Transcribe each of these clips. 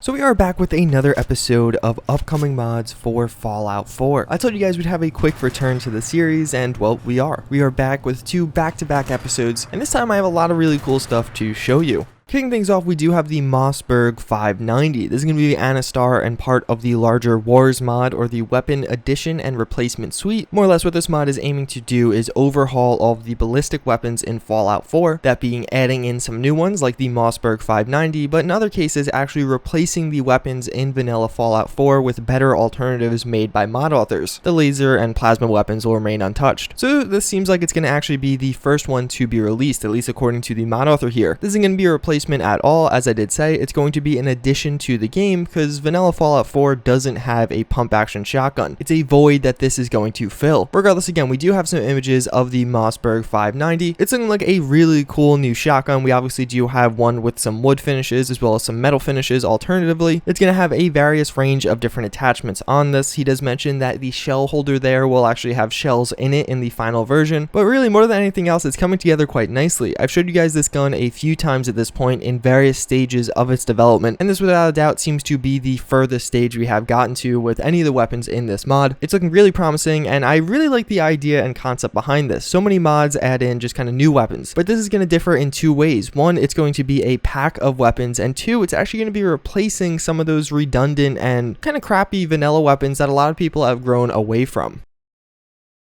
So we are back with another episode of upcoming mods for Fallout 4. I told you guys we'd have a quick return to the series, and well, we are. We are back with two back-to-back episodes, and this time I have a lot of really cool stuff to show you. Kicking things off, we do have the Mossberg 590. This is going to be Anastar and part of the larger Wars mod, or the Weapon Addition and Replacement Suite. More or less what this mod is aiming to do is overhaul all of the ballistic weapons in Fallout 4, that being adding in some new ones like the Mossberg 590, but in other cases actually replacing the weapons in vanilla Fallout 4 with better alternatives made by mod authors. The laser and plasma weapons will remain untouched. So this seems like it's going to actually be the first one to be released, at least according to the mod author here. This isn't going to be a replacement at all, as I did say. It's going to be an addition to the game because vanilla Fallout 4 doesn't have a pump action shotgun. It's a void that this is going to fill. Regardless, again, we do have some images of the Mossberg 590. It's looking like a really cool new shotgun. We obviously do have one with some wood finishes as well as some metal finishes alternatively. It's going to have a various range of different attachments on this. He does mention that the shell holder there will actually have shells in it in the final version, but really more than anything else, it's coming together quite nicely. I've showed you guys this gun a few times at this point in various stages of its development, and this without a doubt seems to be the furthest stage we have gotten to with any of the weapons in this mod. It's looking really promising, and I really like the idea and concept behind this. So many mods add in just kind of new weapons, but this is going to differ in two ways. One, it's going to be a pack of weapons, and two, it's actually going to be replacing some of those redundant and kind of crappy vanilla weapons that a lot of people have grown away from.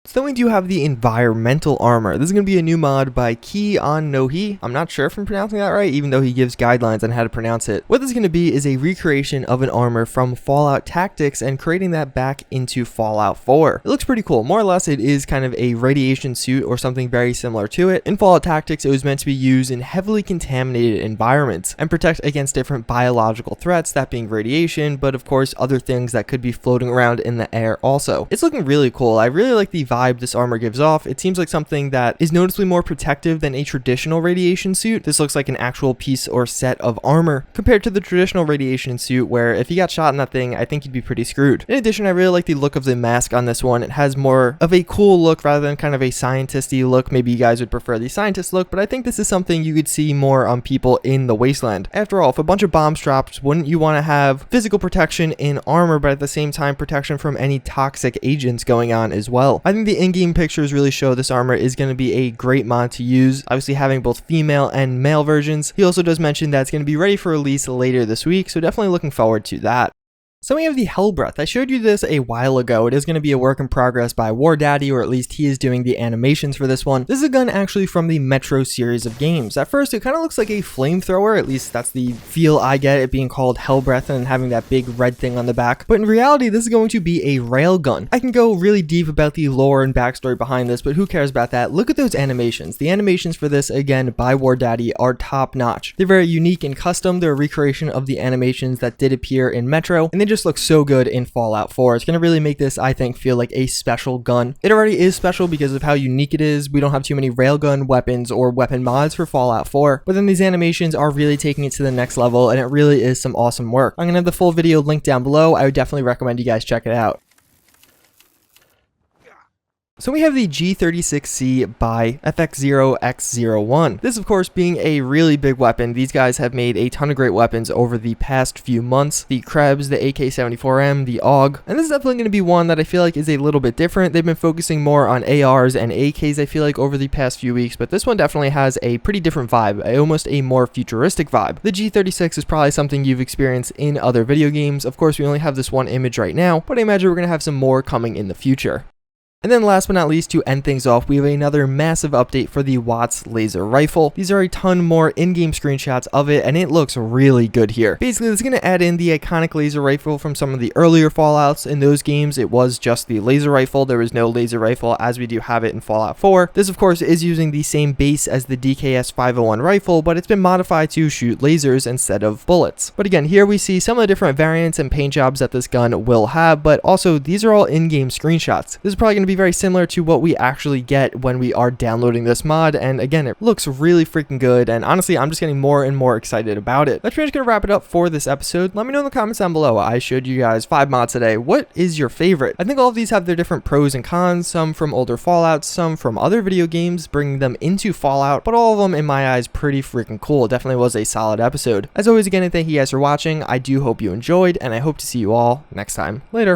So then we do have the environmental armor. This is going to be a new mod by Ki On Nohi. I'm not sure if I'm pronouncing that right, even though he gives guidelines on how to pronounce it. What this is going to be is a recreation of an armor from Fallout Tactics and creating that back into Fallout 4. It looks pretty cool. More or less, it is kind of a radiation suit or something very similar to it. In Fallout Tactics, it was meant to be used in heavily contaminated environments and protect against different biological threats, that being radiation, but of course other things that could be floating around in the air also. It's looking really cool. I really like the vibe this armor gives off. It seems like something that is noticeably more protective than a traditional radiation suit. This looks like an actual piece or set of armor compared to the traditional radiation suit where if you got shot in that thing, I think you'd be pretty screwed. In addition, I really like the look of the mask on this one. It has more of a cool look rather than kind of a scientist-y look. Maybe you guys would prefer the scientist look, but I think this is something you could see more on people in the wasteland. After all, if a bunch of bombs dropped, wouldn't you want to have physical protection in armor, but at the same time protection from any toxic agents going on as well? I think the in-game pictures really show this armor is going to be a great mod to use, obviously having both female and male versions. He also does mention that it's going to be ready for release later this week, so definitely looking forward to that. So we have the Hellbreath. I showed you this a while ago. It is going to be a work in progress by War Daddy, or at least he is doing the animations for this one. This is a gun actually from the Metro series of games. At first, it kind of looks like a flamethrower. At least that's the feel I get, it being called Hellbreath and having that big red thing on the back. But in reality, this is going to be a railgun. I can go really deep about the lore and backstory behind this, but who cares about that? Look at those animations. The animations for this, again, by War Daddy, are top notch. They're very unique and custom. They're a recreation of the animations that did appear in Metro, and they just look so good in Fallout 4. It's going to really make this, I think, feel like a special gun. It already is special because of how unique it is. We don't have too many railgun weapons or weapon mods for Fallout 4, but then these animations are really taking it to the next level, and it really is some awesome work. I'm going to have the full video linked down below. I would definitely recommend you guys check it out. So we have the G36C by FX0X01. This, of course, being a really big weapon. These guys have made a ton of great weapons over the past few months. The Krebs, the AK-74M, the AUG. And this is definitely going to be one that I feel like is a little bit different. They've been focusing more on ARs and AKs, I feel like, over the past few weeks. But this one definitely has a pretty different vibe, almost a more futuristic vibe. The G36 is probably something you've experienced in other video games. Of course, we only have this one image right now, but I imagine we're going to have some more coming in the future. And then last but not least, to end things off, we have another massive update for the Wattz laser rifle. These are a ton more in-game screenshots of it, and it looks really good here. Basically, this is going to add in the iconic laser rifle from some of the earlier Fallouts. In those games, it was just the laser rifle. There was no laser rifle as we do have it in Fallout 4. This, of course, is using the same base as the DKS-501 rifle, but it's been modified to shoot lasers instead of bullets. But again, here we see some of the different variants and paint jobs that this gun will have, but also these are all in-game screenshots. This is probably going to be be very similar to what we actually get when we are downloading this mod, and again, it looks really freaking good, and honestly, I'm just getting more and more excited about it. That's pretty much gonna wrap it up for this episode. Let me know in the comments down below. I showed you guys 5 mods today. What is your favorite? I think all of these have their different pros and cons, some from older Fallouts, some from other video games, bringing them into Fallout, but all of them in my eyes pretty freaking cool. It definitely was a solid episode. As always, again, thank you guys for watching. I do hope you enjoyed, and I hope to see you all next time. Later.